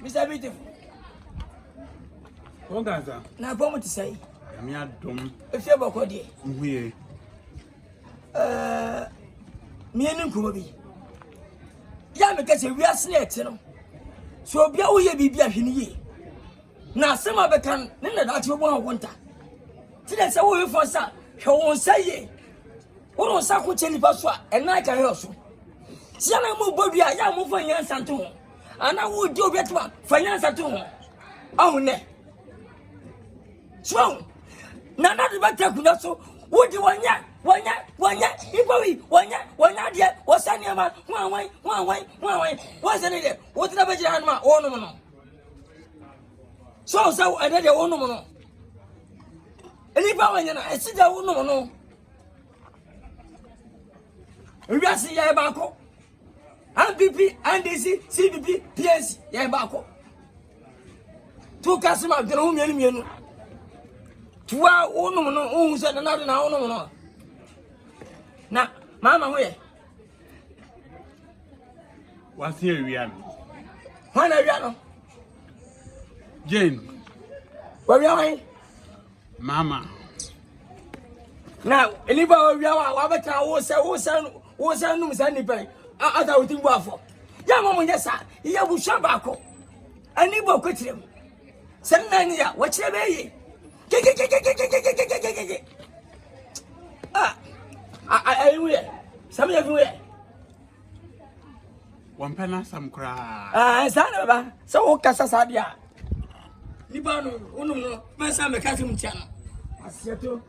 Mr. Beautiful. What Gaza? Now, what to say? I'm here dumb. If you ever called it, We me and Kubi. Yeah, because we are snakes, you know. So be away, be a hini. Now, some of the can, none that you want. Today, so we for some, who won't say ye. Who don't suck with any password, and I can also. Siana move Bobby, I am moving your son to home. And I would do better finance at home. Oh, ne. So, none of the better so. Would you want ya? If one ya, what's any man? One way. What's any day? What's the budget on my own? So, I did your own woman. And if I went, I see the own woman. We are seeing Yabako. MPP, NDC, CPP, PS, Yabako. 2 customers, the room, you. 2 own woman who said another now. Now, Mamma, where? what's here we are? When are you? Jane, Where are we? Mama. Now, anybody we are was a no sandy pay. I thought we were for. Young woman, yes, sir. He will shabako. And he will quit him. Send Nania, what's your baby? I will. Some everywhere. One penna some cry. Sanaba, so Casadia. Libano, Uno, Massam, Casim Channel. I said to